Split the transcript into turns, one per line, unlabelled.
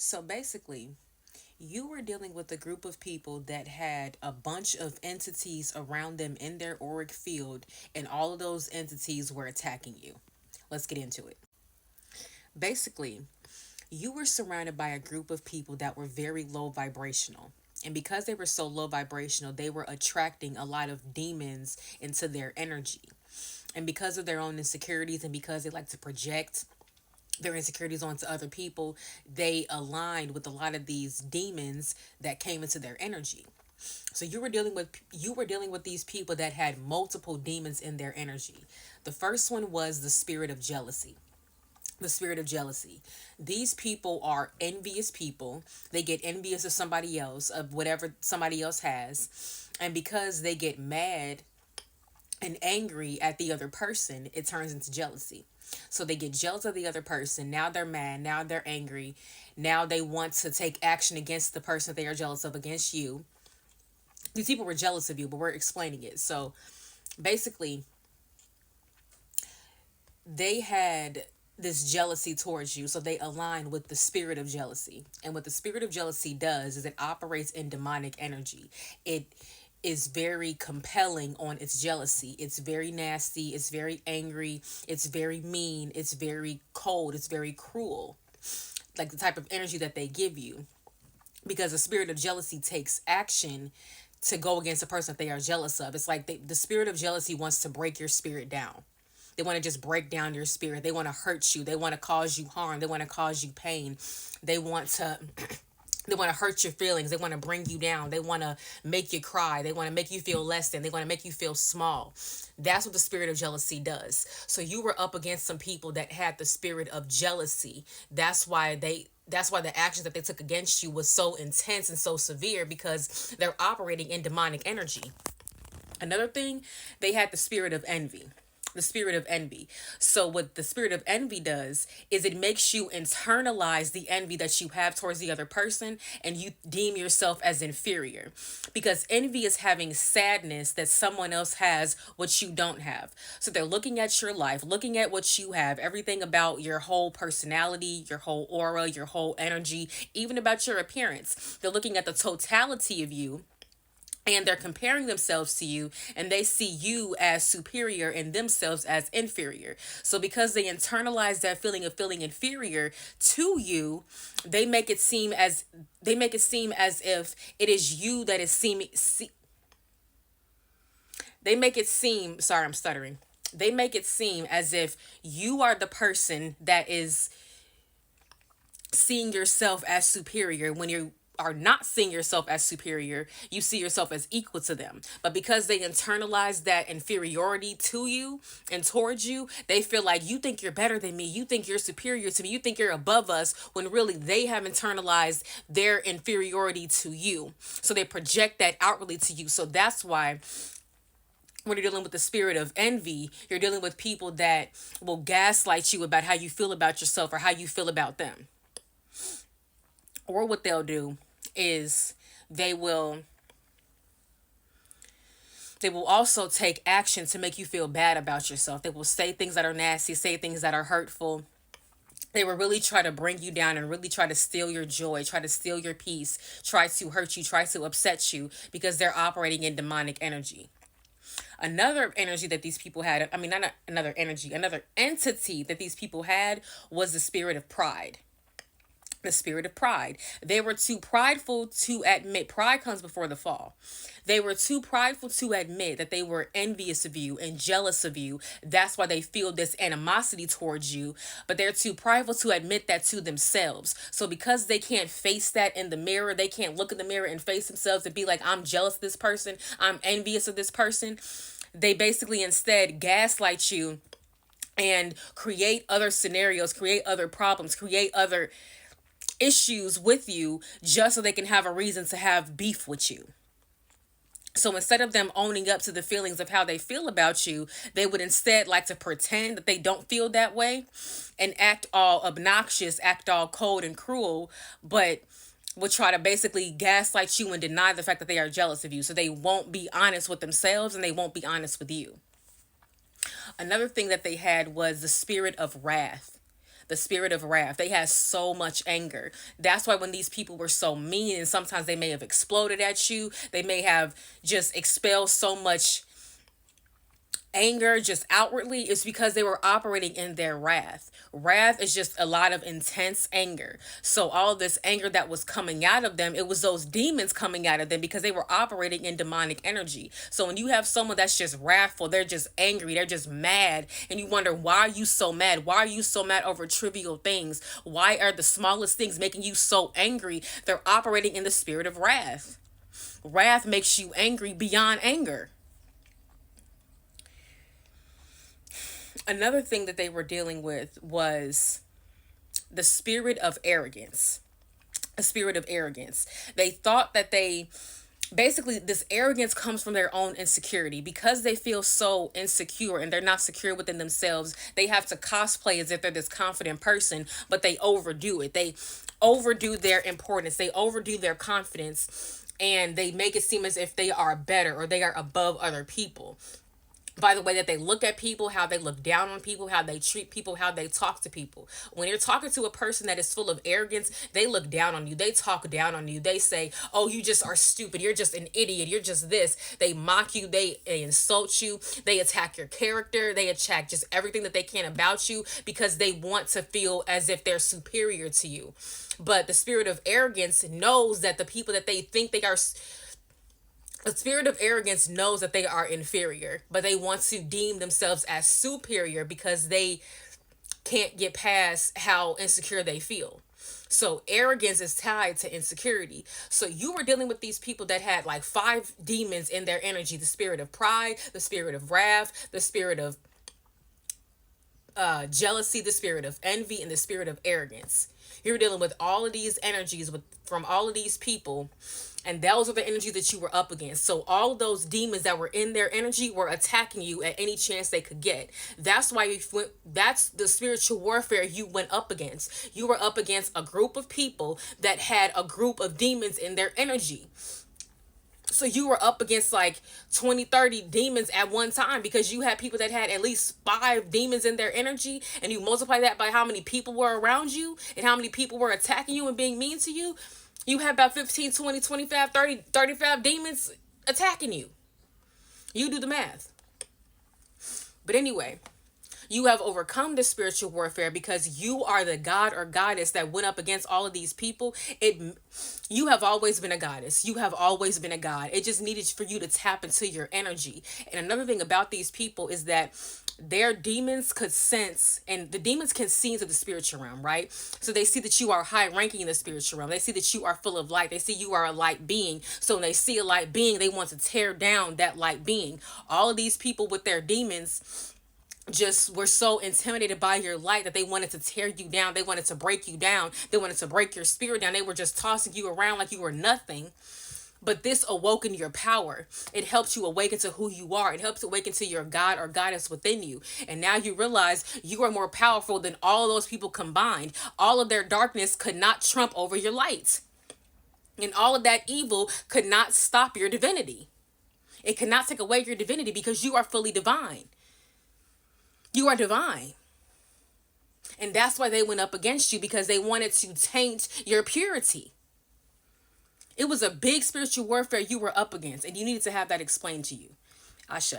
So basically, you were dealing with a group of people that had a bunch of entities around them in their auric field, and all of those entities were attacking you. Let's get into it. Basically, you were surrounded by a group of people that were very low vibrational. And because they were so low vibrational, they were attracting a lot of demons into their energy. And because of their own insecurities and because they like to project their insecurities onto other people, they aligned with a lot of these demons that came into their energy. So you were dealing with these people that had multiple demons in their energy. The first one was the spirit of jealousy. The spirit of jealousy. These people are envious people. They get envious of somebody else, of whatever somebody else has. And because they get mad and angry at the other person, it turns into jealousy. So they get jealous of the other person. Now they're mad. Now they're angry. Now they want to take action against the person they are jealous of, against you. These people were jealous of you, but we're explaining it. So basically, they had this jealousy towards you, so they align with the spirit of jealousy. And what the spirit of jealousy does is it operates in demonic energy. It is very compelling on its jealousy. It's very nasty, it's very angry, it's very mean, it's very cold, it's very cruel. Like the type of energy that they give you, because the spirit of jealousy takes action to go against the person that they are jealous of. It's like the spirit of jealousy wants to break your spirit down. They want to just break down your spirit. They want to hurt you. They want to cause you harm. They want to cause you pain. They want to they want to hurt your feelings. They want to bring you down. They want to make you cry. They want to make you feel less than. They want to make you feel small. That's what the spirit of jealousy does. So you were up against some people that had the spirit of jealousy. That's why the actions that they took against you was so intense and so severe, because they're operating in demonic energy. Another thing, they had the spirit of envy. The spirit of envy. So what the spirit of envy does is it makes you internalize the envy that you have towards the other person, and you deem yourself as inferior, because envy is having sadness that someone else has what you don't have. So they're looking at your life, looking at what you have, everything about your whole personality, your whole aura, your whole energy, even about your appearance. They're looking at the totality of you, and they're comparing themselves to you, and they see you as superior and themselves as inferior. So because they internalize that feeling of feeling inferior to you, they make it seem as if it is you that is they make it seem, sorry, I'm stuttering. They make it seem as if you are the person that is seeing yourself as superior, when you are not seeing yourself as superior. You see yourself as equal to them. But because they internalize that inferiority to you and towards you, they feel like you think you're better than me. You think you're superior to me. You think you're above us, when really they have internalized their inferiority to you. So they project that outwardly to you. So that's why when you're dealing with the spirit of envy, you're dealing with people that will gaslight you about how you feel about yourself or how you feel about them. Or what they'll do is they will they will also take action to make you feel bad about yourself. They will say things that are nasty, say things that are hurtful. They will really try to bring you down and really try to steal your joy, try to steal your peace, try to hurt you, try to upset you, because they're operating in demonic energy. Another energy that these people had, I mean, not another energy, another entity that these people had was the spirit of pride. The spirit of pride. They were too prideful to admit, pride comes before the fall. They were too prideful to admit that they were envious of you and jealous of you. That's why they feel this animosity towards you, but they're too prideful to admit that to themselves. So because they can't face that in the mirror, they can't look in the mirror and face themselves and be like, I'm jealous of this person, I'm envious of this person. They basically instead gaslight you and create other scenarios, create other problems, create other issues with you, just so they can have a reason to have beef with you. So instead of them owning up to the feelings of how they feel about you, they would instead like to pretend that they don't feel that way and act all obnoxious, act all cold and cruel, but would try to basically gaslight you and deny the fact that they are jealous of you. So they won't be honest with themselves and they won't be honest with you. Another thing that they had was the spirit of wrath. the spirit of wrath. They had so much anger. That's why when these people were so mean, and sometimes they may have exploded at you, they may have just expelled so much anger just outwardly, is because they were operating in their wrath. Wrath is just a lot of intense anger. So all this anger that was coming out of them, it was those demons coming out of them because they were operating in demonic energy. So when you have someone that's just wrathful, they're just angry, they're just mad, and you wonder, why are you so mad? Why are you so mad over trivial things? Why are the smallest things making you so angry? They're operating in the spirit of wrath. Wrath makes you angry beyond anger. Another thing that they were dealing with was the spirit of arrogance. A spirit of arrogance. They thought that basically, this arrogance comes from their own insecurity. Because they feel so insecure and they're not secure within themselves, they have to cosplay as if they're this confident person, but they overdo it. They overdo their importance. They overdo their confidence, and they make it seem as if they are better or they are above other people by the way that they look at people, how they look down on people, how they treat people, how they talk to people. When you're talking to a person that is full of arrogance, they look down on you. They talk down on you. They say, oh, you just are stupid. You're just an idiot. You're just this. They mock you. They insult you. They attack your character. They attack just everything that they can about you because they want to feel as if they're superior to you. But the spirit of arrogance knows that the people that they think they are, the spirit of arrogance knows that they are inferior, but they want to deem themselves as superior because they can't get past how insecure they feel. So arrogance is tied to insecurity. So you were dealing with these people that had like 5 demons in their energy: the spirit of pride, the spirit of wrath, the spirit of jealousy, the spirit of envy, and the spirit of arrogance. You're dealing with all of these energies from all of these people, and those are the energies that you were up against. So all of those demons that were in their energy were attacking you at any chance they could get. That's why that's the spiritual warfare you went up against. You were up against a group of people that had a group of demons in their energy. So you were up against like 20, 30 demons at one time because you had people that had at least 5 demons in their energy, and you multiply that by how many people were around you and how many people were attacking you and being mean to you. You have about 15, 20, 25, 30, 35 demons attacking you. You do the math. But anyway, you have overcome the spiritual warfare because you are the god or goddess that went up against all of these people. You have always been a goddess. You have always been a god. It just needed for you to tap into your energy. And another thing about these people is that their demons could sense, and the demons can see into the spiritual realm, right? So they see that you are high ranking in the spiritual realm. They see that you are full of light. They see you are a light being. So when they see a light being, they want to tear down that light being. All of these people with their demons just were so intimidated by your light that they wanted to tear you down. They wanted to break you down. They wanted to break your spirit down. They were just tossing you around like you were nothing. But this awoken your power. It helps you awaken to who you are. It helps awaken to your God or goddess within you. And now you realize you are more powerful than all of those people combined. All of their darkness could not trump over your light. And all of that evil could not stop your divinity. It cannot take away your divinity because you are fully divine. You are divine. And that's why they went up against you, because they wanted to taint your purity. It was a big spiritual warfare you were up against, and you needed to have that explained to you. Ashe.